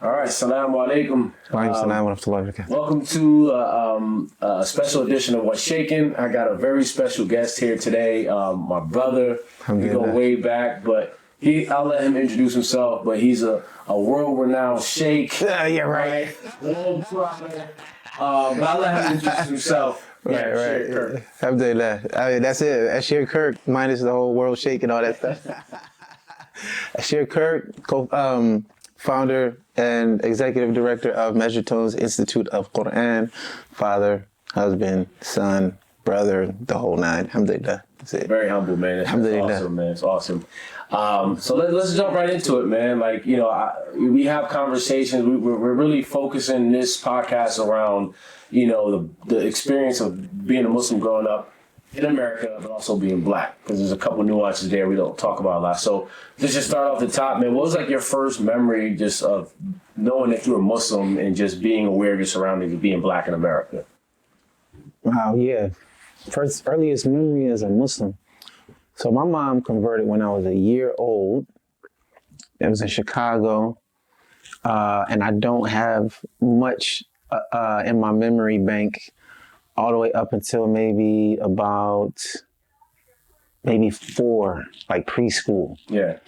All right, Assalamu alaikum. Welcome to a special edition of What's Shaking. I got a very special guest here today, my brother. We go way back, but I'll let him introduce himself, but he's a world-renowned sheikh. Yeah, right. But I'll let him introduce himself. Right. Alhamdulillah. I mean, that's it. Ashir Kirk, minus the whole world shake and all that stuff. Ashir Kirk, founder and executive director of Measure Tones Institute of Quran, father, husband, son, brother, the whole nine. Alhamdulillah. That's it. Very humble, man. It's awesome, man. It's awesome. So let's jump right into it, man. Like, we have conversations. We're really focusing this podcast around, the experience of being a Muslim growing up in America, but also being black, because there's a couple nuances there we don't talk about a lot. So let's just start off the top, man. What was like your first memory just of knowing that you were Muslim and just being aware of your surroundings of being black in America? Wow, yeah. First earliest memory as a Muslim. So my mom converted when I was a year old. It was in Chicago, and I don't have much in my memory bank all the way up until maybe 4, like preschool. Yeah.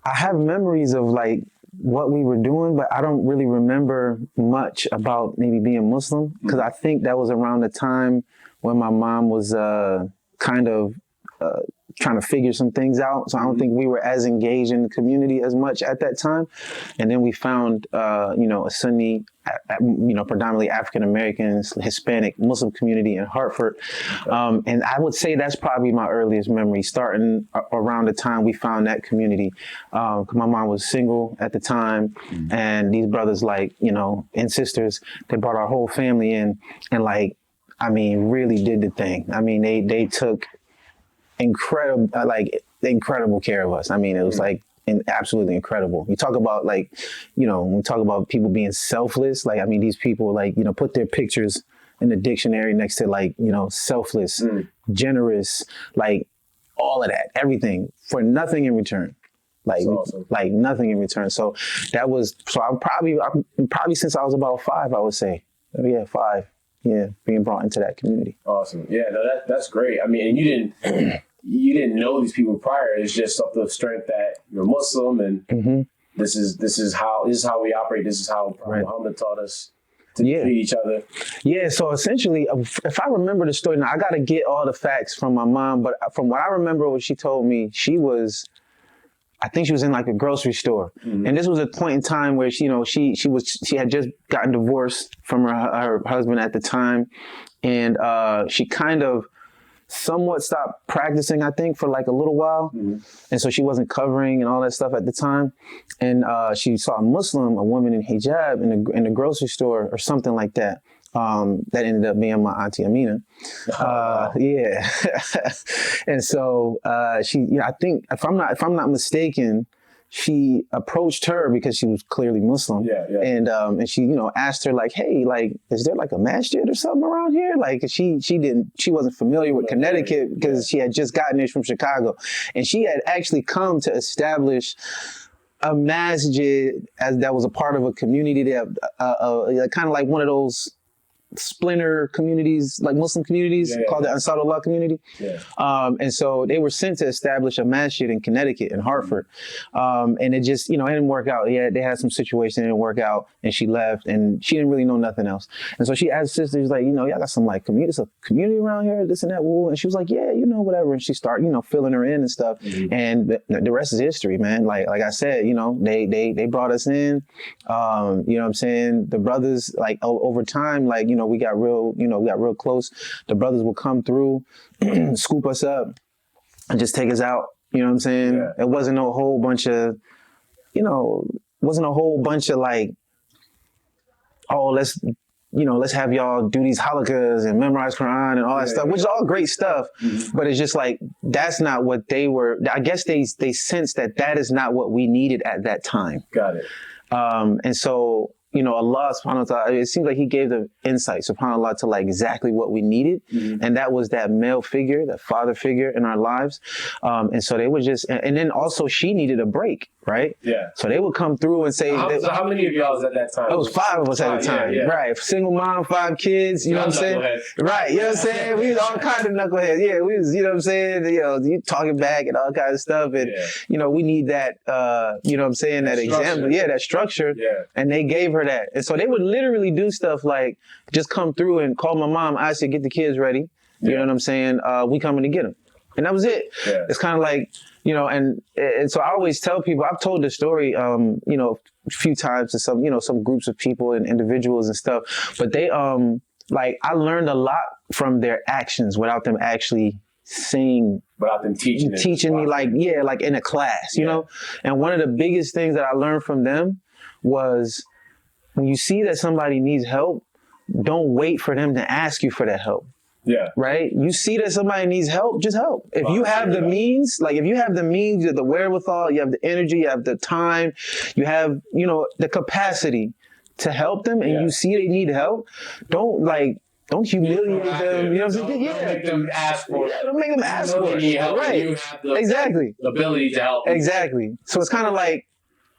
I have memories of like what we were doing, but I don't really remember much about maybe being Muslim, because I think that was around the time when my mom was kind of trying to figure some things out. So I don't think we were as engaged in the community as much at that time. And then we found, a Sunni, predominantly African-American, Hispanic, Muslim community in Hartford. And I would say that's probably my earliest memory, starting around the time we found that community. My mom was single at the time, and these brothers, and sisters, they brought our whole family in and really did the thing. I mean, they took incredible care of us. I mean, it was absolutely incredible. You talk about when we talk about people being selfless, these people put their pictures in the dictionary next to selfless, generous, all of that, everything for nothing in return. Awesome. Nothing in return. So I'm probably since I was about 5, I would say. Yeah, 5. Yeah, being brought into that community. Awesome. Yeah, no, that's great. I mean, and you didn't know these people prior. It's just off the strength that you're Muslim, and this is how we operate. This is how Muhammad taught us to treat each other. Yeah. So essentially, if I remember the story now, I got to get all the facts from my mom. But from what I remember, what she told me, I think she was in a grocery store, and this was a point in time where she had just gotten divorced from her husband at the time, and she kind of somewhat stopped practicing, I think, for a little while, and so she wasn't covering and all that stuff at the time, and she saw a woman in hijab in the grocery store or something like that. That ended up being my auntie Amina. Yeah. And so she, I think if I'm not mistaken, she approached her because she was clearly Muslim. Yeah. And she, asked her hey, is there a masjid or something around here? She wasn't familiar with Connecticut because she had just gotten there from Chicago, and she had actually come to establish a masjid that was a part of a community that kind of like one of those splinter communities, Muslim communities, called the Ansarullah community. Yeah. And so they were sent to establish a masjid in Connecticut, in Hartford. And it just, it didn't work out. Yeah, they had some situation, it didn't work out, and she left, and she didn't really know nothing else. And so she asked sisters, y'all got some there's a community around here, this and that. And she was like, yeah, whatever. And she started, filling her in and stuff. And the rest is history, man. Like I said, they brought us in. You know what I'm saying? The brothers, over time, we got real close. The brothers would come through, scoop us up, and just take us out. You know what I'm saying? Yeah. It wasn't a whole bunch of, let's have y'all do these halakas and memorize Quran and all that stuff, which is all great stuff. But it's just that's not what they were. I guess they sensed that is not what we needed at that time. Got it. And so, Allah subhanahu wa ta'ala, it seems like he gave the insight, subhanAllah, to exactly what we needed. And that was that male figure, that father figure in our lives. And so they were just, and then also she needed a break right? Yeah. So they would come through and say, so how many of y'all was at that time? It was 5 of us at the time, right? Single mom, 5 kids, you know what I'm saying? Right, you know what I'm saying? We was all kind of knuckleheads. Yeah, we was, you know what I'm saying? You know, you talking back and all kinds of stuff. And, you know, we need that, you know what I'm saying? That example. Yeah, that structure. Yeah. And they gave her that. And so they would literally do stuff like just come through and call my mom. I said, get the kids ready. You know what I'm saying? We coming to get them. And that was it. Yeah. It's kind of like, you know, and so I always tell people, I've told this story, you know, a few times to some, you know, some groups of people and individuals and stuff, but they, like, I learned a lot from their actions without them actually saying, without them teaching me, like, like in a class, you know? And one of the biggest things that I learned from them was when you see that somebody needs help, don't wait for them to ask you for that help. Yeah. Right? You see that somebody needs help, just help. If you have the means, like if you have the means, you have the wherewithal, you have the energy, you have the time, you have, you know, the capacity to help them and you see they need help, don't humiliate them. You know what I'm saying? Don't make them ask for it. Don't make them ask for it. Right. You have the ability to help. Exactly. So it's kind of like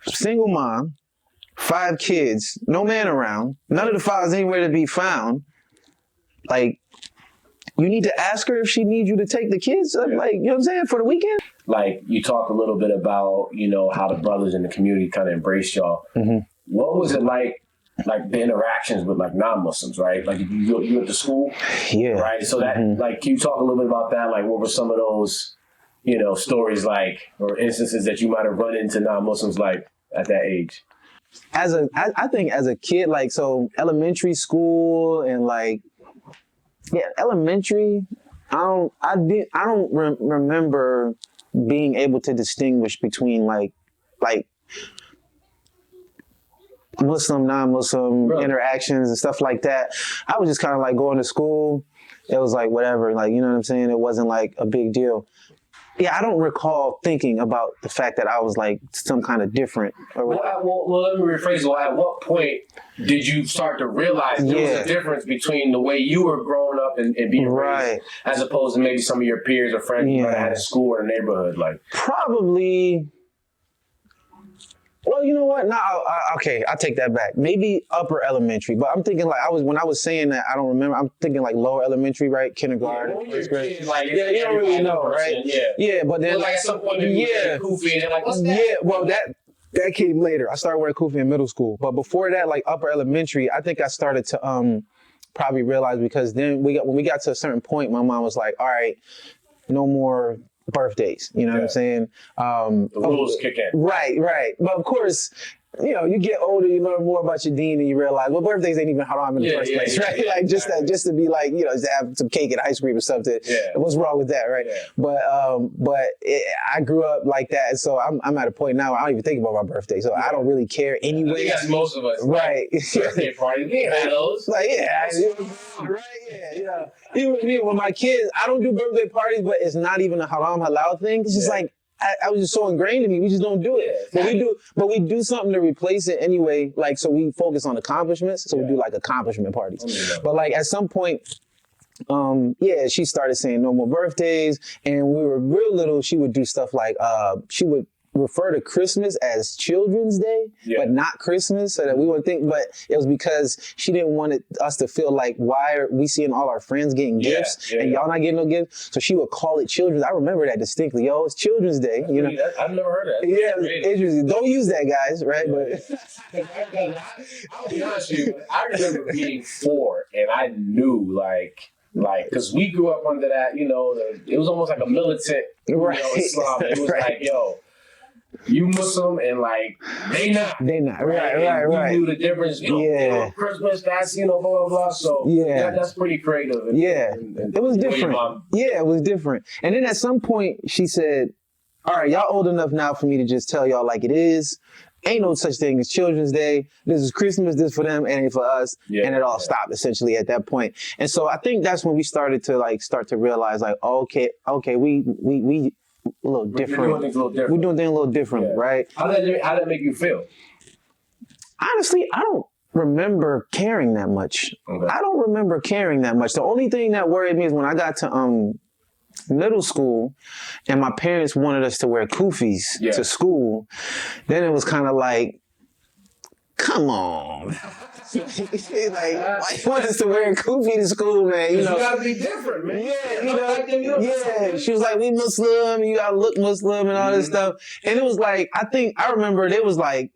single mom, 5 kids, no man around, none of the 5 is anywhere to be found. Like, you need to ask her if she needs you to take the kids, like, you know what I'm saying, for the weekend. Like, you talk a little bit about, you know, how the brothers in the community kind of embraced y'all. Mm-hmm. What was it like the interactions with, like, non-Muslims, right? Like, you went to school, right? So that, like, can you talk a little bit about that? Like, what were some of those, you know, stories like, or instances that you might have run into non-Muslims, like, at that age? I think as a kid, like, so elementary school and, like, elementary, I don't remember being able to distinguish between like Muslim, non-Muslim interactions and stuff like that. I was just kind of like going to school. It was like whatever, like, you know what I'm saying? It wasn't like a big deal. Yeah, I don't recall thinking about the fact that I was like some kind of different. Well, let me rephrase it. Well, at what point did you start to realize there was a difference between the way you were growing up and being raised as opposed to maybe some of your peers or friends you might have had at school or the neighborhood? Like, probably. Well, you know what? No, okay, I'll take that back. Maybe upper elementary, but I'm thinking like when I was saying that, I don't remember. I'm thinking like lower elementary, right? Kindergarten, first grade. Like, you don't really know, right? Yeah, but then like at some point, kufi, and they're like, what's that? Yeah, well, that came later. I started wearing kufi in middle school, but before that, like upper elementary, I think I started to probably realize because then when we got to a certain point, my mom was like, all right, no more birthdays, you know what I'm saying? The rules kick in. Right. But of course, you know, you get older, you learn more about your deen, and you realize, well, birthdays ain't even haram in the first place, right? Like just to be like, you know, just have some cake and ice cream or something. What's wrong with that, right? But I grew up like that, and so I'm at a point now where I don't even think about my birthday, so I don't really care anyway. I think that's most of us. Right. Birthday party, we had those. Like even with my kids, I don't do birthday parties, but it's not even a haram halal thing. It's just like. I was just so ingrained in me. We just don't do it. But we do something to replace it anyway. Like, so we focus on accomplishments. So we do like accomplishment parties. But like at some point, she started saying no more birthdays. And we were real little. She would do stuff like, she would refer to Christmas as Children's Day, but not Christmas, so that we wouldn't think, but it was because she didn't want us to feel like, why are we seeing all our friends getting gifts and y'all not getting no gifts? So she would call it Children's. I remember that distinctly. Yo, it's Children's Day. You know, I've never heard that. Interesting. Don't use that, guys, right? But I'll be honest with you, I remember being 4 and I knew like, because we grew up under that, you know, it was almost like a militant, you know, Islam. It was like, yo, you Muslim and like they not right. We knew the difference. You know, Christmas, that's, you know, blah blah blah. So that's pretty creative. And, it was different. It was different. And then at some point she said, "All right, y'all old enough now for me to just tell y'all like it is. Ain't no such thing as Children's Day. This is Christmas. This for them and for us." And it all stopped essentially at that point. And so I think that's when we started to realize like, okay, we a little different. We're doing things a little different. We're doing things a little different, right? How did that make you feel? Honestly, I don't remember caring that much. Okay. I don't remember caring that much. The only thing that worried me is when I got to middle school and my parents wanted us to wear kufis to school, then it was kind of like, come on. Like, why you want us to wear a kufi to school, man? You gotta be different, man. Yeah, She was like, we Muslim, you gotta look Muslim and all this stuff. And it was like, I remember it was like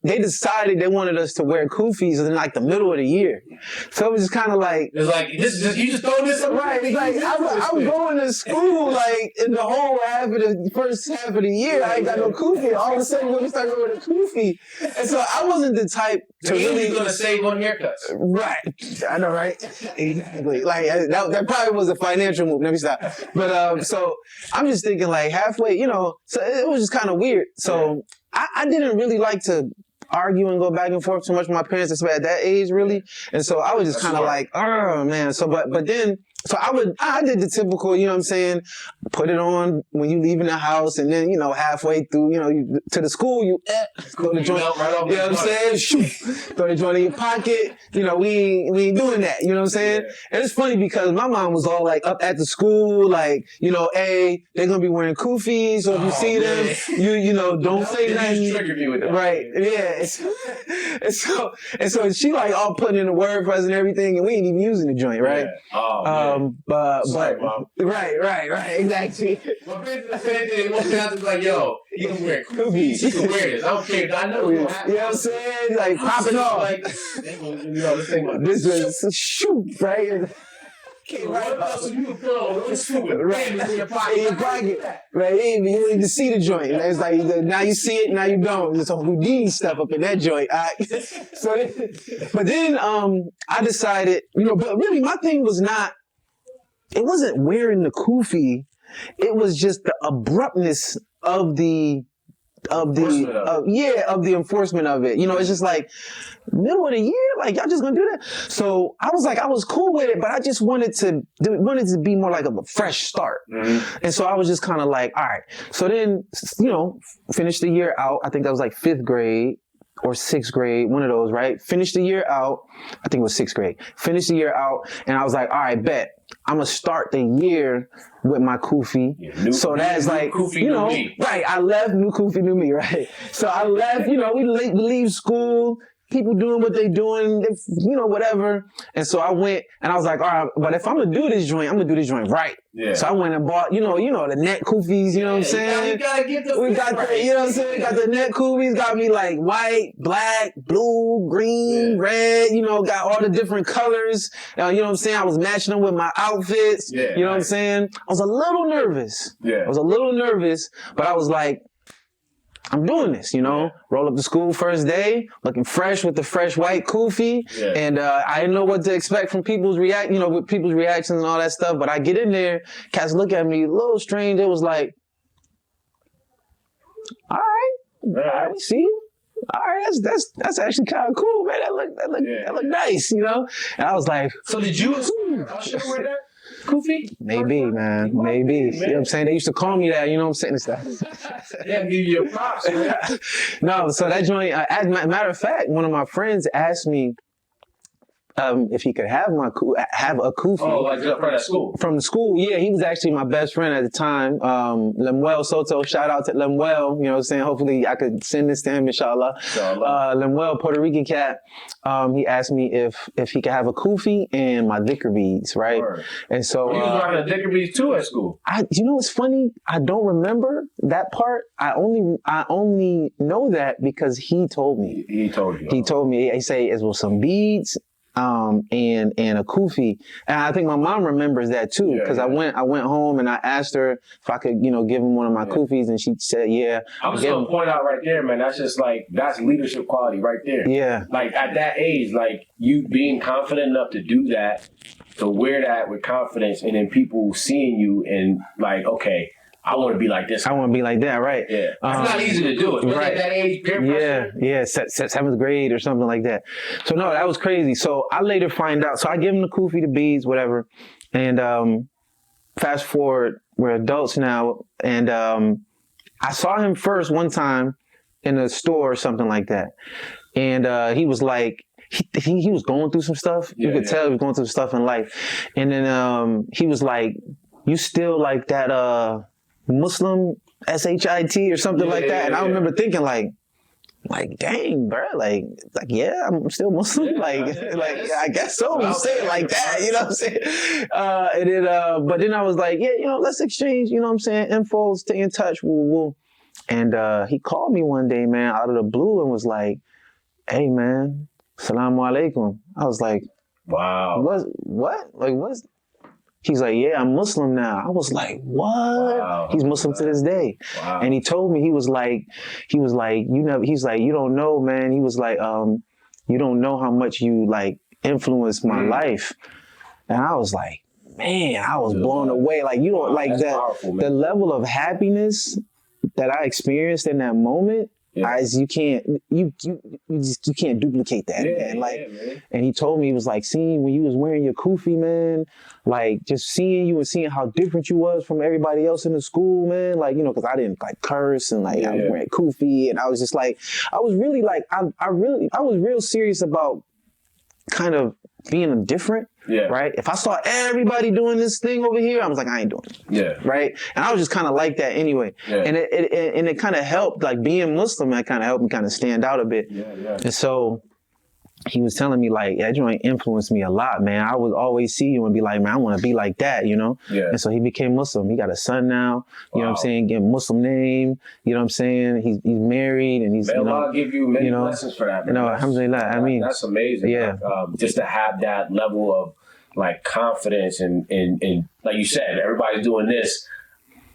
they decided they wanted us to wear kufis in like the middle of the year. So it was just kind of like, it's like, you just throwing this up. Right. It's like, I'm going to school like in the whole first half of the year. I ain't got no kufi. All of a sudden, we're going to start going to kufi. And so I wasn't the type to really... going to save on haircuts. Right. I know, right? Exactly. Like, that probably was a financial move. Let me stop. But, so I'm just thinking like halfway, so it was just kind of weird. So I didn't really like to argue and go back and forth too much with my parents, especially at that age, really. And so I was just kind of like, oh man. So, but then, so I did the typical, you know what I'm saying? Put it on when you leaving the house, and then, halfway through, to the school, throw the joint, you know what I'm saying? Shoot, throw the joint in your pocket. We ain't doing that, you know what I'm saying? Yeah. And it's funny because my mom was all like up at the school, like, hey, they're going to be wearing kufis, so if you see them, don't say nothing. Triggered me with that. Right, yeah. And so she like all putting in the word for us and everything, and we ain't even using the joint, right? Yeah. Oh, man. Sorry, Mom. Right, exactly. My business said that one time was like, yo, you can wear kufis. You can wear this. I don't care. I know you know what I'm saying? Like, popping off. Like, this is shoot, right? So you can put on in your pocket. Right, you don't even see the joint. And it's like, now you see it, now you don't. There's some Houdini stuff up in that joint. But then I decided, but really my thing was it wasn't wearing the kufi. It was just the abruptness of the enforcement of it. It's just like middle of the year, like y'all just gonna do that. So I was cool with it, but I just wanted to be more like a fresh start. Mm-hmm. And so I was just kind of like, all right. So then, finished the year out. I think that was like 5th grade or 6th grade, one of those, right? Finished the year out. I think it was 6th grade. Finished the year out, and I was like, all right, bet. I'm gonna start the year with my kufi. Yeah, so that's like, kufi, right. I left, new kufi, new me, right? So I left, we leave school, people doing what they doing, whatever. And so I went and I was like, all right, but if I'm gonna do this joint, I'm gonna do this joint right. Yeah. So I went and bought, the net kufis, you know what I'm saying? You gotta get the we got right. You know what I'm saying? Got the net kufis, got me like white, black, blue, green, red, got all the different colors. You know what I'm saying? I was matching them with my outfits. Yeah, you know what I'm saying? I was a little nervous. Yeah. I was a little nervous, but I was like, I'm doing this, roll up to school first day, looking fresh with the fresh white kufi. Yeah. And, I didn't know what to expect from people's with people's reactions and all that stuff. But I get in there, cats look at me a little strange. It was like, all right, we see you. All right, that's actually kind of cool, man. That look nice, And I was like, so did you wear that? Kufi? Maybe, man. Maybe. You know what I'm saying? They used to call me that, you know what I'm saying? Yeah, give you your props, man. No, so that joint, as a matter of fact, one of my friends asked me if he could have a kufi. Oh, like from that school? From the school, yeah. He was actually my best friend at the time. Lemuel Soto, shout out to Lemuel. You know what I'm saying? Hopefully I could send this to him, inshallah. Lemuel, Puerto Rican cat. He asked me if he could have a kufi and my dhikr beads, right? Word. And so you was rocking the dhikr beads too at school. What's funny? I don't remember that part. I only know that because he told me. He told you. He told me. He say it was some beads. And a kufi. And I think my mom remembers that too, because I went home and I asked her if I could, give him one of my kufis, and she said, yeah. I was going to point out right there, man, that's leadership quality right there. Yeah. Like at that age, like you being confident enough to do that, to wear that with confidence, and then people seeing you and like, okay, I want to be like this. I want to be like that, right? Yeah. It's not easy to do it. Right. At that age, peer pressure. Yeah. 7th grade or something like that. So no, that was crazy. So I later find out. So I give him the kufi, the beads, whatever. And fast forward, we're adults now. And I saw him first one time in a store or something like that. And he was like, he was going through some stuff. You could tell he was going through stuff in life. And then he was like, you still like that Muslim SHIT or something like that. And I remember thinking like, dang, bro, like, yeah, I'm still Muslim. I guess so. You say it like that, you know what I'm saying? And then, but then I was like, yeah, let's exchange, you know what I'm saying, info, stay in touch, woo. And he called me one day, man, out of the blue and was like, hey, man, Assalamu alaikum. I was like, wow. What? Like, what's... He's like, yeah, I'm Muslim now. I was like, what? Wow. He's Muslim to this day. Wow. And he told me, he's like, you don't know, man. He was like, you don't know how much you like influenced my life. And I was like, man, I was blown away. Like, you don't like that, powerful, the level of happiness that I experienced in that moment. As you can't duplicate that, man. Like, man. And he told me, he was like, seeing when you was wearing your kufi, man, like just seeing you and seeing how different you was from everybody else in the school, man. Like, because I didn't like curse and like I was wearing kufi, and I was just like, I was really like, I was real serious about kind of being different. Yeah. Right. If I saw everybody doing this thing over here, I was like, I ain't doing it. Yeah. Right. And I was just kind of like that anyway. Yeah. And it kind of helped, like being Muslim, that kind of helped me kind of stand out a bit. Yeah. And so he was telling me like, that joint influenced me a lot, man. I would always see you and be like, man, I want to be like that, Yeah. And so he became Muslim. He got a son now, you know what I'm saying? Get a Muslim name, you know what I'm saying? He's married and he's, Allah give you many blessings for that, man. Alhamdulillah. I mean, that's amazing. Yeah. Like, just to have that level of like confidence and like you said, everybody's doing this.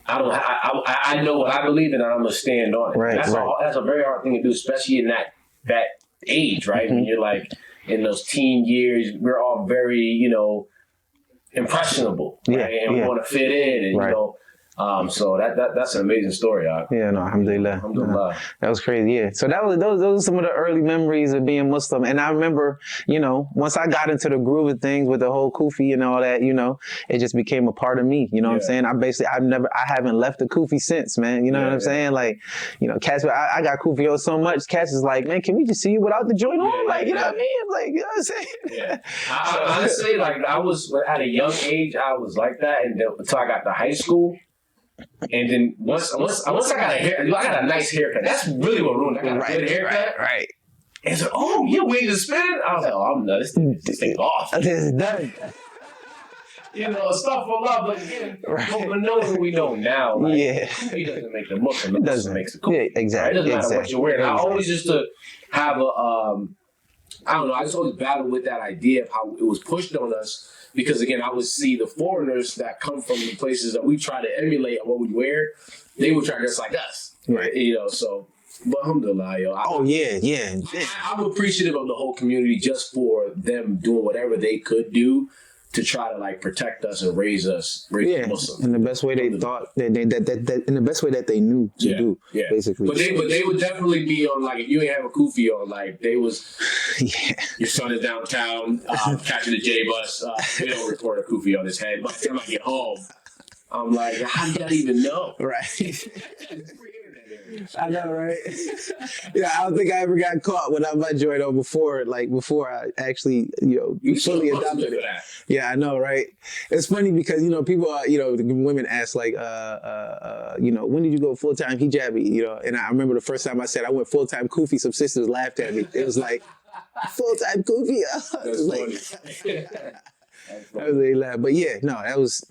I know what I believe in and I'm going to stand on it. Right, that's a very hard thing to do, especially in that age, right? When you're like in those teen years, we're all very, impressionable, right? And we want to fit in, and so that's an amazing story. Yeah, no, alhamdulillah. That was crazy. Yeah. So those are some of the early memories of being Muslim. And I remember, once I got into the groove of things with the whole kufi and all that, it just became a part of me. You know what I'm saying? I haven't left the kufi since, man. You know what I'm saying? Like, cats, I got kufi on so much. Cats is like, man, can we just see you without the joint on? Like, you know what I mean? Like, you know what I'm saying? Yeah. I honestly, like, I was at a young age, I was like that, and until I got to high school. And then once I got I got a nice haircut. That's really what ruined it. I got a good haircut. Right. And so, your wings are spinning? I was like, I'm nuts. This thing off. This is done. Stuff for love, but again, but knowing what we know now, like, he doesn't make the Muslim. The Muslim makes the cool. Yeah, exactly. Right? It doesn't matter what you're wearing. Exactly. I always used to have I just always battled with that idea of how it was pushed on us. Because again, I would see the foreigners that come from the places that we try to emulate what we wear, they would try to dress like us, right? So, but alhamdulillah, I'm appreciative of the whole community just for them doing whatever they could do to try to like protect us and raise Muslims. In the best way they thought, in the best way that they knew to do, basically. But they would definitely be on, like, if you ain't have a kufi on, like, they was, your son is downtown, catching the J bus, they don't record a kufi on his head. By the time I get home, I'm like, how did I even know? Right. I know, right? I don't think I ever got caught without my joint on before I actually, fully adopted it. Yeah, I know, right? It's funny because, people are, the women ask like, when did you go full-time hijabi? And I remember the first time I said I went full-time kufi, some sisters laughed at me. It was like, full-time kufi? That's funny. But yeah, no, that was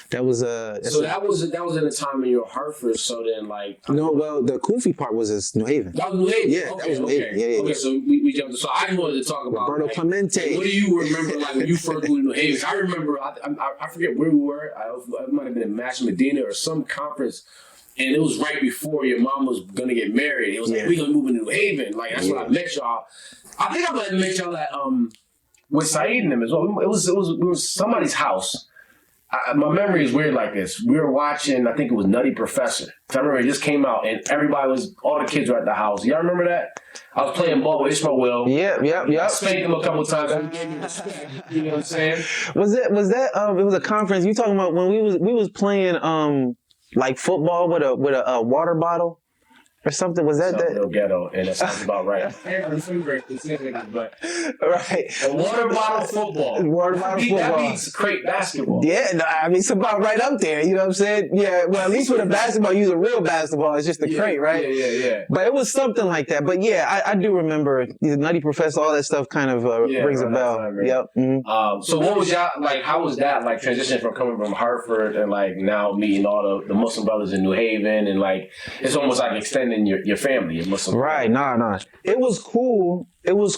that was in a time in your Hartford. So then, like, no, well, the kufi part was in New Haven. That was New Haven. Yeah, that was New Haven. Yeah. Okay, so we jumped. So I just wanted to talk about Roberto Clemente. What do you remember, like, when you first moved to New Haven? I remember, I forget where we were. I might have been in Mash Medina or some conference. And it was right before your mom was gonna get married. It was like, we gonna move to New Haven. Like, that's when I met y'all. I think I might have met y'all at with Saeed and them as well. It was somebody's house. My memory is weird like this. We were watching, I think it was Nutty Professor. I remember it just came out and all the kids were at the house. Y'all remember that? I was playing ball with Ishmael Will. Yep. I spanked him a couple of times. And gave me respect. You know what I'm saying? Was that it was a conference you talking about when we was playing like football with a water bottle? or something. Was that Something real ghetto, and that sounds about right. But right? water bottle football. Water bottle football. That means crate basketball. Yeah, no, I mean, it's about right up there. You know what I'm saying? Yeah. Well, at least with a basketball, you use a real basketball. It's just a crate, right? Yeah. But it was something like that. But yeah, I do remember the Nutty Professor. All that stuff kind of rings a bell. Yep. Mm-hmm. So what was y'all like? How was that like transition from coming from Hartford and like now meeting all the Muslim brothers in New Haven and like it's almost like extending your family, your Muslim. Right. Nah. It was cool. It was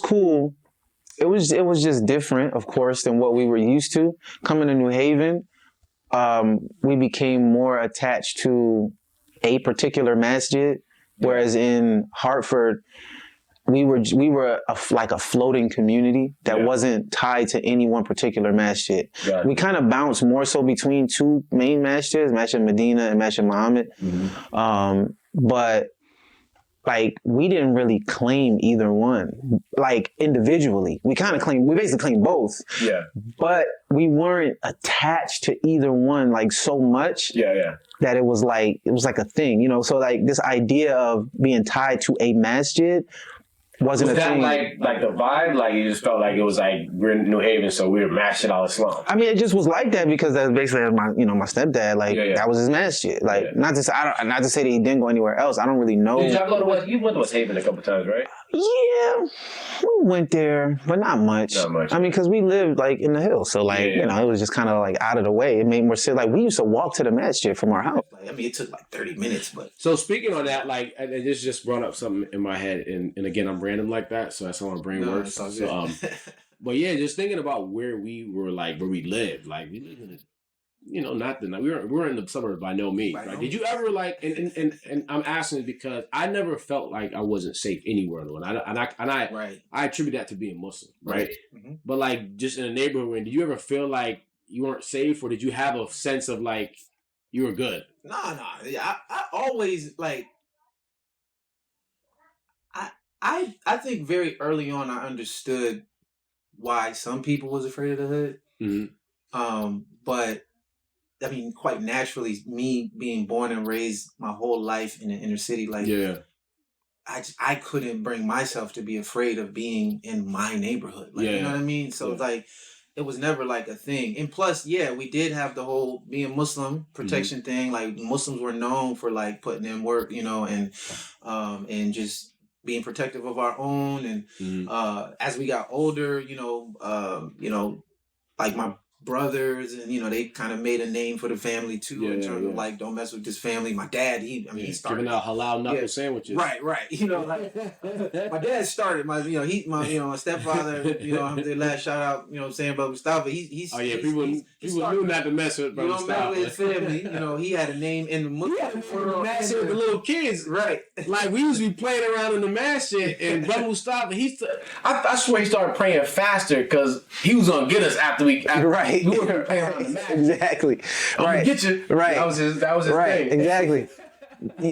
just different, of course, than what we were used to. Coming to New Haven, we became more attached to a particular masjid, whereas in Hartford, we were like a floating community that wasn't tied to any one particular masjid. We kind of bounced more so between two main masjids, Masjid Medina and Masjid Muhammad. But like we didn't really claim either one, like individually. We basically claimed both. Yeah. But we weren't attached to either one like so much. That it was like a thing, you know. So like this idea of being tied to a masjid wasn't a thing. Was that like the vibe? Like you just felt like it was like we're in New Haven, so we were Masjid al-Islam. I mean, it just was like that because that's basically my stepdad. Like that was his masjid. Like not to say that he didn't go anywhere else. I don't really know. Did y'all go to West? You went to West Haven a couple times, right? Yeah, we went there, but not much. I mean, because we lived like in the hills, so like you know, it was just kind of like out of the way. It made more sense. Like we used to walk to the masjid from our house. I mean, it took like 30 minutes, but. So speaking on that, like, this just brought up something in my head, and again, I'm random like that, so that's how my brain works. So, but yeah, just thinking about where we were, like, where we lived, like, we lived in a, you know, we were in the suburbs by no means, right? Did you ever, like, and I'm asking because I never felt like I wasn't safe anywhere in the world, I attribute that to being Muslim, right? Mm-hmm. But, like, just in a neighborhood, did you ever feel like you weren't safe, or did you have a sense of, like, you were good? No. I always like. I think very early on I understood why some people was afraid of the hood. Mm-hmm. But I mean, quite naturally, me being born and raised my whole life in the inner city, like I couldn't bring myself to be afraid of being in my neighborhood. Like you know what I mean? So like. It was never like a thing. And plus, we did have the whole being Muslim protection thing. Like Muslims were known for like putting in work, you know, and just being protective of our own. And as we got older, you know, like my brothers and, you know, they kind of made a name for the family too in terms of like, don't mess with this family. My dad, he started giving out halal knuckle sandwiches. Right. You know, like my dad started my stepfather, you know, the last shout out, you know what I'm saying, about Mustafa. People knew not to mess with Brother Mustafa. With his family, you know, he had a name in the Muslim world. Mess with the little kids. Right. Like we used to be playing around in the masjid and Brother Mustafa, I swear he started praying faster because he was gonna get us after we right. We were playing around the masjid. Exactly. I'm gonna get you. Right. That was his thing. Exactly.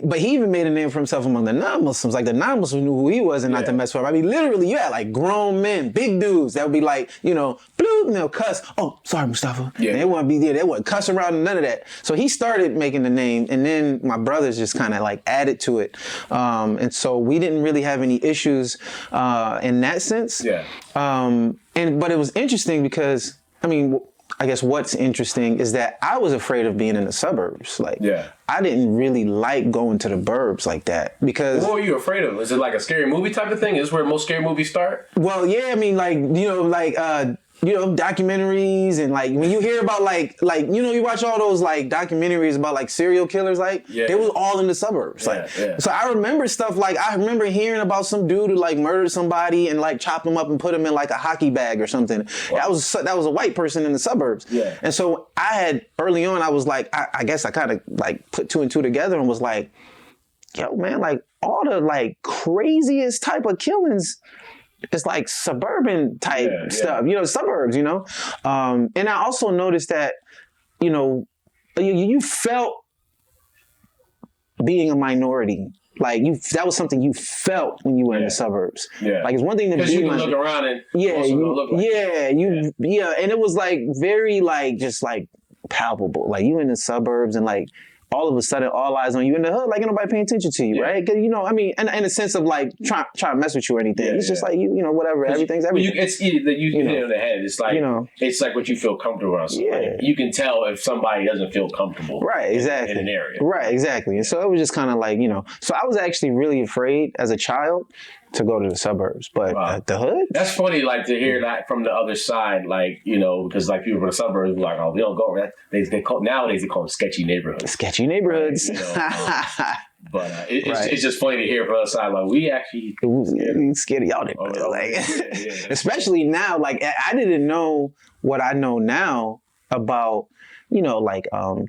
But he even made a name for himself among the non-Muslims. Like the non-Muslims knew who he was and not to mess with him. I mean, literally, you had like grown men, big dudes that would be like, you know, bloop, and they'll cuss. Oh, sorry, Mustafa. Yeah. And they wouldn't be there. They wouldn't cuss around and none of that. So he started making the name, and then my brothers just kind of like added to it. And so we didn't really have any issues in that sense. Yeah. But it was interesting because, I mean, I guess what's interesting is that I was afraid of being in the suburbs. Like, I didn't really like going to the burbs like that because. What were you afraid of? Is it like a scary movie type of thing? Is this where most scary movies start? Well, yeah, I mean, like, you know, like, documentaries and like when you hear about like you know, you watch all those like documentaries about like serial killers, like they was all in the suburbs. So I remember stuff like I remember hearing about some dude who like murdered somebody and like chopped him up and put him in like a hockey bag or something. Wow. That was a white person in the suburbs. Yeah. And so I had early on I was like I guess I kind of like put two and two together and was like, yo man, like all the like craziest type of killings. It's like suburban type stuff, you know, suburbs, you know? And I also noticed that, you know, you felt being a minority. Like that was something you felt when you were in the suburbs. Yeah. Like it's one thing to be you can look around and look like and it was like very like just like palpable. Like you in the suburbs and like all of a sudden all eyes on you in the hood, like ain't nobody paying attention to you, right? Because I mean, in a sense of like trying to mess with you or anything. It's just like whatever. Everything's everything. It's either that you hit it on the head. It's like it's like what you feel comfortable around. Somebody. You can tell if somebody doesn't feel comfortable, right? Exactly. In an area, right? Exactly. And so it was just kind of like So I was actually really afraid as a child to go to the suburbs, but the hood. That's funny, like to hear that from the other side, like because like people from the suburbs, like we don't go. Nowadays they call them sketchy neighborhoods. Sketchy neighborhoods. Right, but it's just funny to hear from the other side, like we actually scared of y'all neighborhoods, especially now. Like I didn't know what I know now about.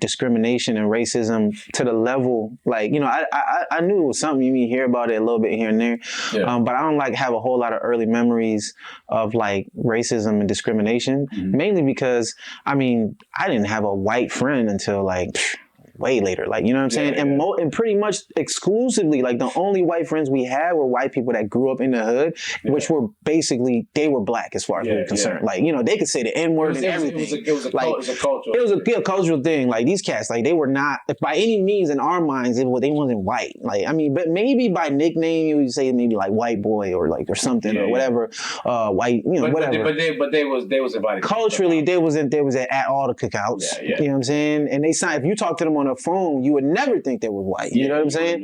Discrimination and racism to the level, like, I knew it was something. You hear about it a little bit here and there, but I don't have a whole lot of early memories of like racism and discrimination, mainly because, I didn't have a white friend until like way later, like, you know what I'm saying? And pretty much exclusively, like the only white friends we had were white people that grew up in the hood, which were basically, they were black as far as we were concerned. Like, they could say the N-word and everything. It was a cultural thing. Like these cats, like they were not, by any means in our minds, they wasn't white. Like, but maybe by nickname, you would say maybe like white boy or like, or something or whatever, white, whatever. But they was invited. Culturally, they was at all the cookouts. You know what I'm saying? And if you talk to them on a phone, you would never think they were white. You know what I'm saying?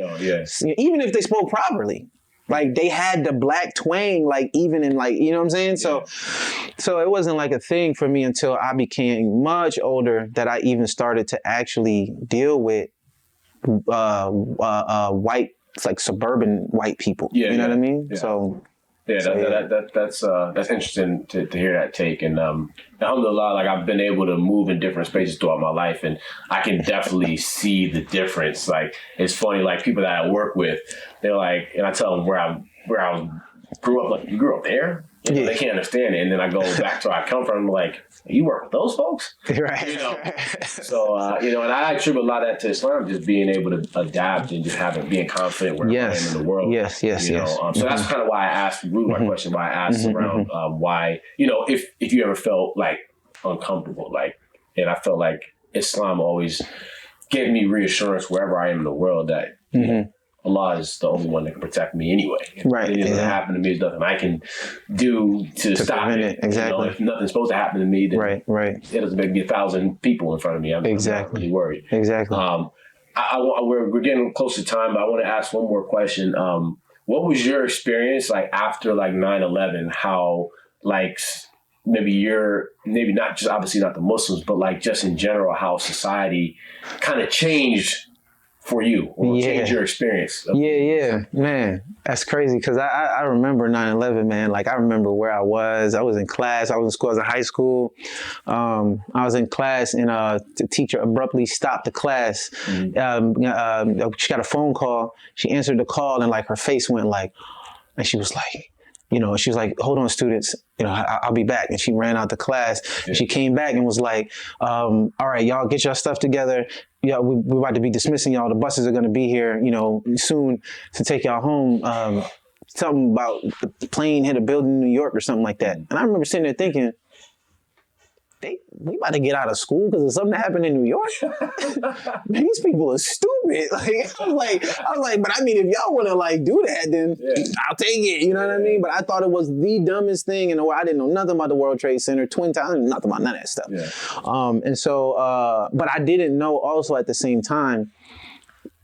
Even if they spoke properly. Like they had the black twang, like even in like, you know what I'm saying? So it wasn't like a thing for me until I became much older that I even started to actually deal with white, like suburban white people. You know what I mean? So that's interesting to hear that take. And alhamdulillah, like I've been able to move in different spaces throughout my life, and I can definitely see the difference. Like it's funny, like people that I work with, they're like, and I tell them where I grew up. Like, you grew up there? They can't understand it. And then I go back to where I come from. I'm like, you work with those folks, right? So and I attribute a lot of that to Islam, just being able to adapt and just being confident where I am in the world. Yes. So that's kind of why I asked my question. Why I asked around why if you ever felt like uncomfortable, like, and I felt like Islam always gave me reassurance wherever I am in the world that. Allah is the only one that can protect me anyway. Right. If anything happen to me, there's nothing I can do to stop it. Exactly. If nothing's supposed to happen to me, then right. It doesn't make me 1,000 people in front of me. I'm not really worried. Exactly. We're getting close to time, but I want to ask one more question. What was your experience like after like 9/11? How like maybe not just obviously not the Muslims, but like just in general, how society kind of changed for you, or change your experience? Man, that's crazy, because I remember 9/11, man. Like I remember where I was in class. I was in school. I was in high school. I was in class, and the teacher abruptly stopped the class. She got a phone call. She answered the call, and like her face went like, and she was like, she was like, hold on, students, I'll be back. And she ran out the class. And she came back and was like, all right, y'all get your stuff together. Yeah, we're about to be dismissing y'all. The buses are going to be here, soon to take y'all home. Something about the plane hit a building in New York or something like that. And I remember sitting there thinking, we about to get out of school because of something that happened in New York? Man, these people are stupid. I was like, but I mean, if y'all want to like do that, then I'll take it. You know what I mean? But I thought it was the dumbest thing in the world. I didn't know nothing about the World Trade Center, Twin Towers, nothing about none of that stuff. And so, but I didn't know also at the same time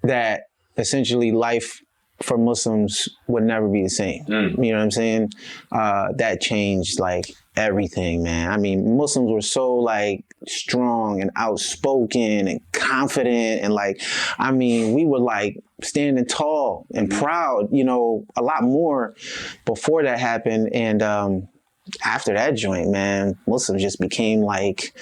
that essentially life for Muslims would never be the same. You know what I'm saying? That changed like everything, man. I mean, Muslims were so like strong and outspoken and confident, and like, I mean, we were like standing tall and proud, a lot more before that happened. And after that joint, man, Muslims just became like,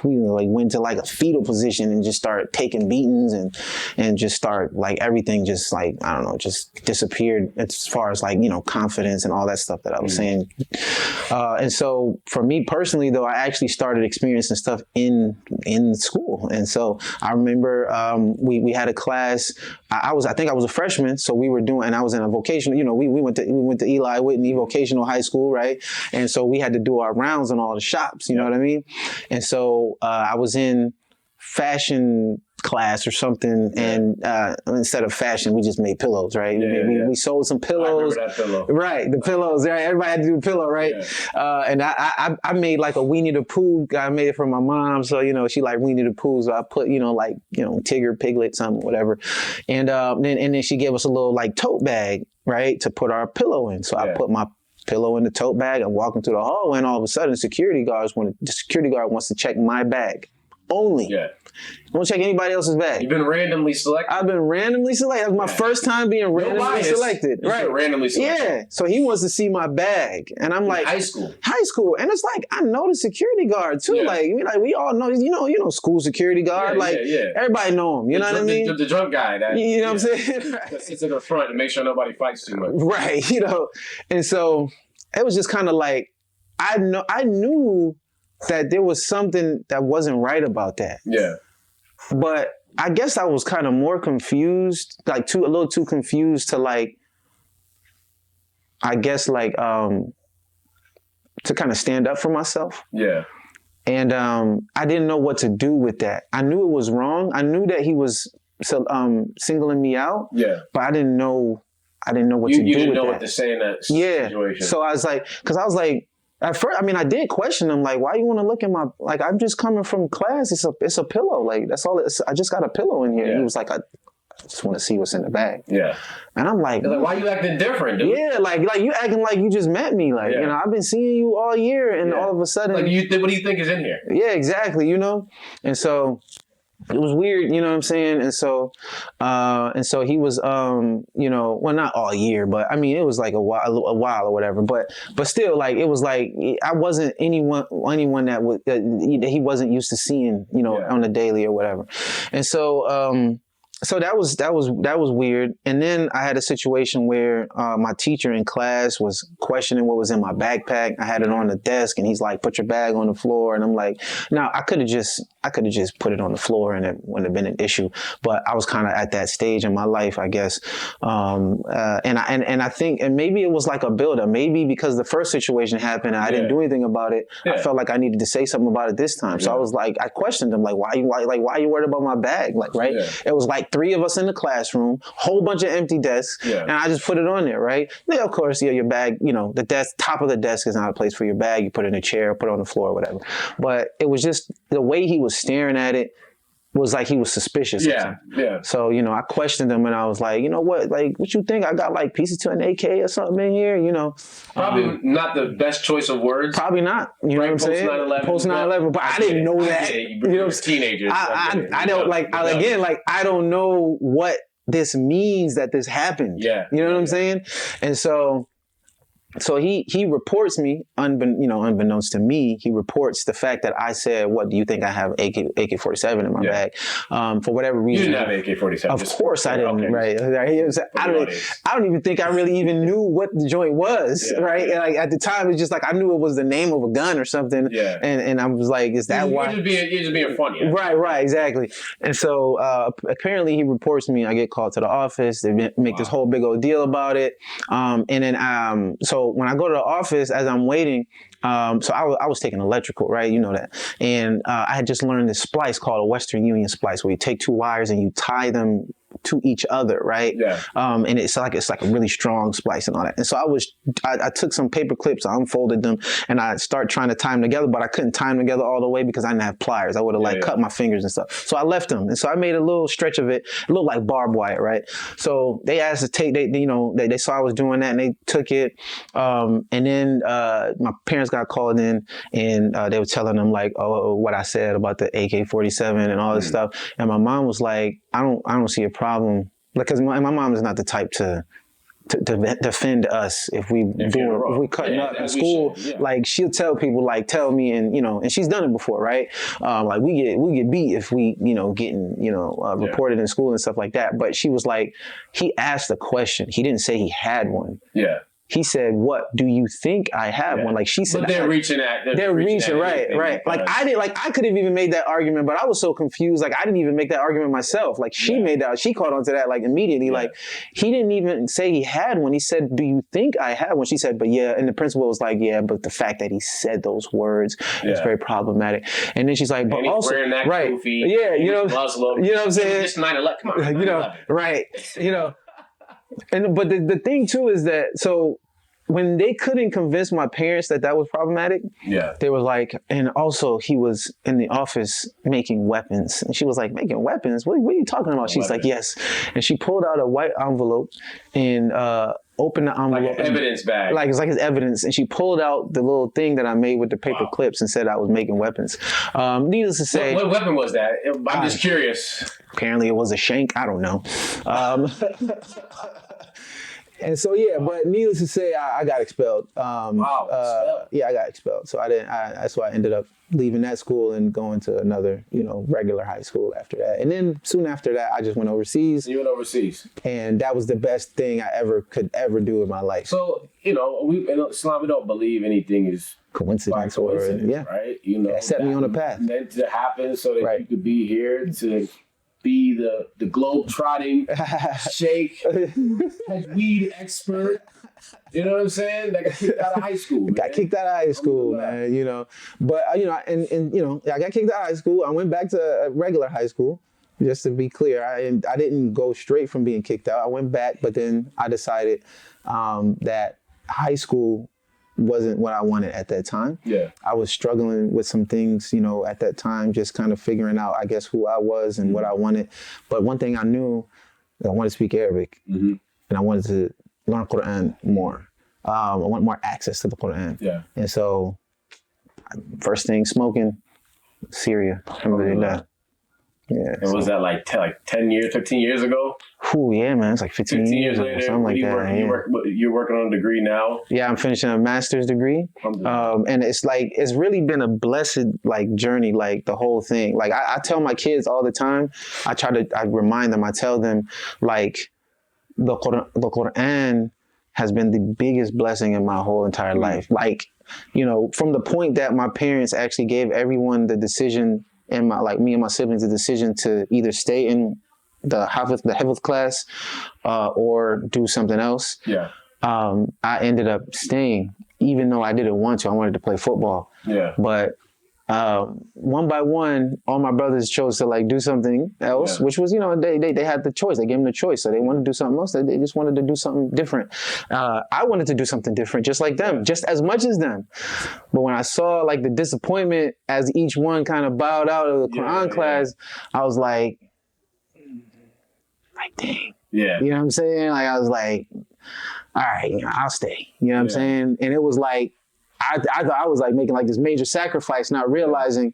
we like went to like a fetal position and just started taking beatings and just start like everything just like, I don't know, just disappeared as far as like, confidence and all that stuff that I was saying. And so for me personally though, I actually started experiencing stuff in school. And so I remember we had a class. I think I was a freshman, so we were doing, and I was in a vocational, we went to Eli Whitney Vocational High School, right? And so we had to do our rounds in all the shops, you know what I mean? And so I was in fashion class or something, and instead of fashion, we just made pillows, right? We sold some pillows. I remember that pillow. Right, the pillows, right? Everybody had to do a pillow, right? Yeah. And I made like a Winnie the Pooh. I made it for my mom, so she like Winnie the Pooh. So I put Tigger, Piglet, something, whatever. And then she gave us a little like tote bag, right, to put our pillow in. So I put my pillow in the tote bag. I'm walking through the hallway, and all of a sudden, the security guard wants to check my bag only. Yeah. Don't check anybody else's bag. You've been randomly selected. I've been randomly selected. That was my first time being randomly selected. Right. Randomly selected. Yeah. So he wants to see my bag. And I'm like, high school. And it's like, I know the security guard too. Yeah. Like we all know, school security guard. Everybody know him. You know what I mean? The drunk guy. You know what I'm saying? That sits in the front and make sure nobody fights too much. Right. And so it was just kind of like, I knew that there was something that wasn't right about that. Yeah. But I guess I was kind of more confused, a little too confused to to kind of stand up for myself. Yeah. And I didn't know what to do with that. I knew it was wrong. I knew that he was singling me out. Yeah. But I didn't know what to do with that. You didn't know what to say in that situation. So I was like, at first, I did question him, like, why you want to look at my, I'm just coming from class. It's a pillow. Like, that's all. I just got a pillow in here. Yeah. He was like, I just want to see what's in the bag. Yeah. And I'm like, why you acting different, dude? Yeah, like you acting like you just met me. Like, I've been seeing you all year, and all of a sudden. Like, what do you think is in here? Yeah, exactly, And so it was weird, you know what I'm saying? And so he was, well, not all year, but it was like a while or whatever. But still, it was like I wasn't anyone that he wasn't used to seeing, on the daily or whatever. And so that was weird. And then I had a situation where my teacher in class was questioning what was in my backpack. I had it on the desk, and he's like, "Put your bag on the floor." And I'm like, "No, I could have just put it on the floor, and it wouldn't have been an issue." But I was kind of at that stage in my life, I guess. And I think, and maybe it was like a buildup. Maybe because the first situation happened, and I didn't do anything about it. Yeah. I felt like I needed to say something about it this time. So I was like, I questioned him, like, why are you worried about my bag? Like, right? Yeah. It was like 3 of us in the classroom, whole bunch of empty desks, and I just put it on there, right? Yeah, of course, your bag, the desk, top of the desk is not a place for your bag. You put it in a chair, put it on the floor, whatever. But it was just the way he was staring at it was like he was suspicious. Yeah, yeah. So, I questioned him, and I was like, what? Like, what you think? I got pieces to an AK or something in here, Probably not the best choice of words. Probably not. You know what I'm saying? Post 9/11, but I didn't know that. Teenagers. I don't I don't know what this means that this happened. Yeah. You know what I'm saying? And so he reports me, unbeknownst to me, he reports the fact that I said, "What do you think I have AK-47 in my bag?" For whatever reason. You didn't have AK-47. Of course I didn't. Right. I don't even think I really even knew what the joint was. Yeah. Right. And at the time, it's just like I knew it was the name of a gun or something. Yeah. And I was like, "Is that why?" You're just being funny. Yeah. Right. Exactly. And so apparently he reports me. I get called to the office. They make this whole big old deal about it. And then so when I go to the office, as I'm waiting, so I was taking electrical, right? You know that. And I had just learned this splice called a Western Union splice, where you take 2 wires and you tie them to each other, right? Yeah. And it's like a really strong splice and all that. And so I took some paper clips, I unfolded them, and I start trying to tie them together, but I couldn't tie them together all the way because I didn't have pliers. I would have cut my fingers and stuff. So I left them. And so I made a little stretch of it. It looked like barbed wire, right? So they asked to take, they saw I was doing that, and they took it. And then my parents got called in, and they were telling them what I said about the AK-47 and all this stuff. And my mom was like, I don't see a problem, because my mom is not the type to defend us if we cutting up in school. She'll tell people, tell me, and and she's done it before, right? We get beat if we getting reported in school and stuff like that. But she was like, he asked a question. He didn't say he had one. Yeah. he said, "What do you think I have?" When like she said, but they're reaching, right. Like I could have even made that argument, but I was so confused. Like I didn't even make that argument myself. Like she made that, she caught on to that like immediately. Like he didn't even say he had one. He said, "Do you think I have one?" She said, "But yeah." And the principal was like, "Yeah, but the fact that he said those words is very problematic." And then she's like, "But also, right? Goofy, you know what I'm saying? Just 9/11. Come on, you know, right? You know." And but the thing too is that so when they couldn't convince my parents that was problematic, they were like, and also he was in the office making weapons, and she was like, "Making weapons? What are you talking about?" She's like, "Yes," and she pulled out a white envelope and opened the envelope, like an evidence bag, like it's like his evidence, and she pulled out the little thing that I made with the paper clips and said I was making weapons. Needless to say, what weapon was that? I'm just curious. Apparently, it was a shank. I don't know. And so but needless to say, I got expelled. Expelled. Yeah, I got expelled. So that's why I ended up leaving that school and going to another, regular high school after that. And then soon after that, I just went overseas. You went overseas, and that was the best thing I could ever do in my life. So we in Islam, we don't believe anything is coincidence right? That set me on a path. Meant to happen so that you could be here to be the globe-trotting sheikh, tajweed expert. You know what I'm saying? That got kicked out of high school. Got kicked out of high school, man. But I got kicked out of high school. I went back to a regular high school. Just to be clear, I didn't go straight from being kicked out. I went back, but then I decided that high school wasn't what I wanted at that time. Yeah. I was struggling with some things, at that time, just kind of figuring out, I guess, who I was and what I wanted. But one thing I knew, I wanted to speak Arabic, and I wanted to learn Quran more. I want more access to the Quran. Yeah. And so, first thing, smoking, Syria. Alhamdulillah. Yeah. And was that like 10 years, 15 years ago? Ooh, yeah, man. It's like 15 years later, something like that. You're working on a degree now? Yeah, I'm finishing a master's degree. And it's really been a blessed journey, the whole thing. I tell my kids all the time, I remind them, I tell them the Quran has been the biggest blessing in my whole entire life. From the point that my parents actually gave everyone the decision, and me and my siblings, the decision to either stay in the Hafidh class or do something else. Yeah. I ended up staying, even though I didn't want to. I wanted to play football. Yeah. But one by one, all my brothers chose to do something else, which was, they had the choice. They gave them the choice. So they wanted to do something else. They just wanted to do something different. I wanted to do something different, just like them, just as much as them. But when I saw the disappointment as each one kind of bowed out of the Quran class, I was like, dang. Yeah. You know what I'm saying? I was like, all right, I'll stay. You know what I'm saying? And it was I thought I was making this major sacrifice, not realizing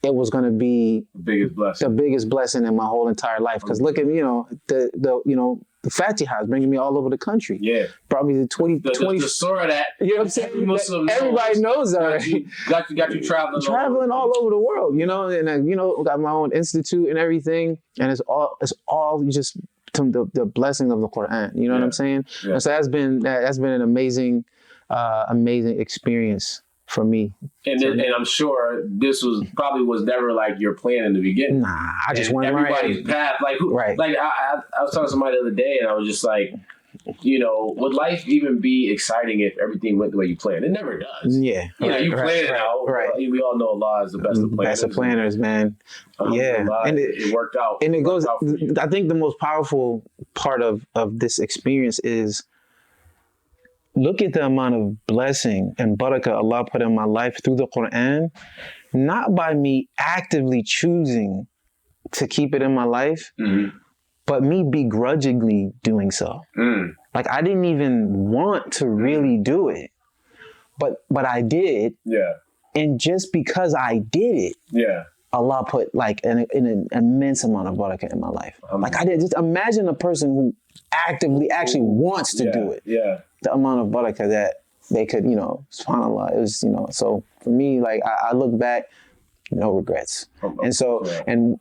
it was going to be the biggest blessing in my whole entire life. Because look at the Fatihah is bringing me all over the country. Yeah, brought me to 20. The Surah that you know what I'm saying. Everybody knows already. Got you traveling all over the world. And got my own institute and everything. And it's all just the blessing of the Quran. You know what I'm saying? Yeah. And so that's been an amazing experience for me. And I'm sure this was never your plan in the beginning. Nah, I just wanted everybody's path. I was talking to somebody the other day, and I was just like, would life even be exciting if everything went the way you planned? It never does. Yeah. You plan it out. Right. We all know Allah is the best of planners. Best of planners, man. Yeah. And it worked out. And it goes, I think the most powerful part of this experience is, look at the amount of blessing and barakah Allah put in my life through the Quran, not by me actively choosing to keep it in my life, but me begrudgingly doing so. I didn't even want to really do it, but I did. Yeah. And just because I did it, Allah put an immense amount of barakah in my life. I did. Just imagine a person who actively actually wants to do it. Yeah. The amount of barakah that they could, subhanAllah, it was, so for me, I look back, no regrets. And so, and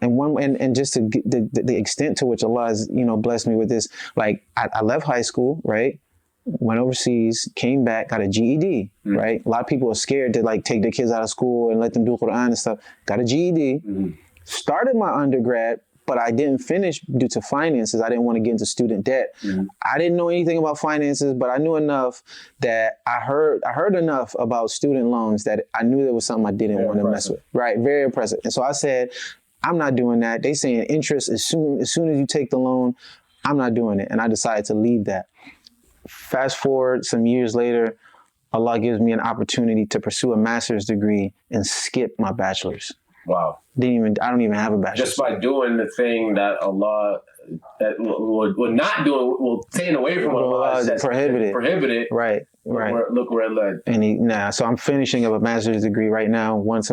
just to get the extent to which Allah has, blessed me with this, I left high school, right? went overseas, came back, got a GED, right? A lot of people are scared to like take their kids out of school and let them do Quran and stuff. Got a GED, started my undergrad, but I didn't finish due to finances. I didn't want to get into student debt. I didn't know anything about finances, but I knew enough that I heard enough about student loans that I knew there was something I didn't want to mess with. Right, very impressive. And so I said, I'm not doing that. They saying interest as soon as you take the loan, I'm not doing it. And I decided to leave that. Fast forward some years later, Allah gives me an opportunity to pursue a master's degree and skip my bachelor's. Wow. I don't even have a bachelor's. Just by doing the thing that Allah would not do, will take away from Allah. Prohibited. Right. Look where it led. And so I'm finishing up a master's degree right now, less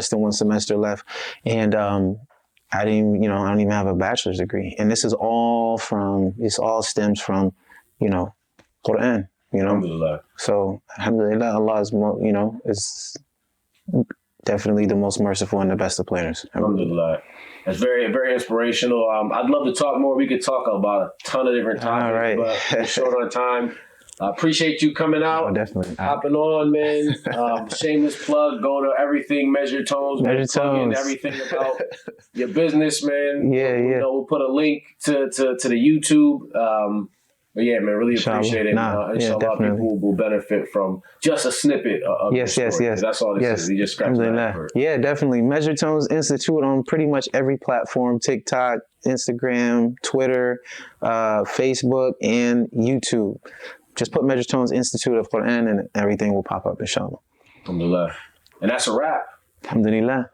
than one semester left. And I don't even have a bachelor's degree. And this all stems from, Quran, Alhamdulillah. So alhamdulillah, Allah is definitely the most merciful and the best of planners. Alhamdulillah. That's very, very inspirational. I'd love to talk more. We could talk about a ton of different topics, all right. But we're short on time. I appreciate you coming out. Oh, definitely. Hopping on, man. Shameless plug. Go to everything, Measure Tones. Everything about your business, man. Yeah. We'll put a link to the YouTube. But yeah, man, really appreciate it. Inshallah, people will benefit from just a snippet of yes. That's all this is. You just scratch that. Yeah, definitely. Measure Tones Institute on pretty much every platform: TikTok, Instagram, Twitter, Facebook, and YouTube. Just put Measure Tones Institute of Quran and everything will pop up, inshallah. Alhamdulillah. And that's a wrap. Alhamdulillah.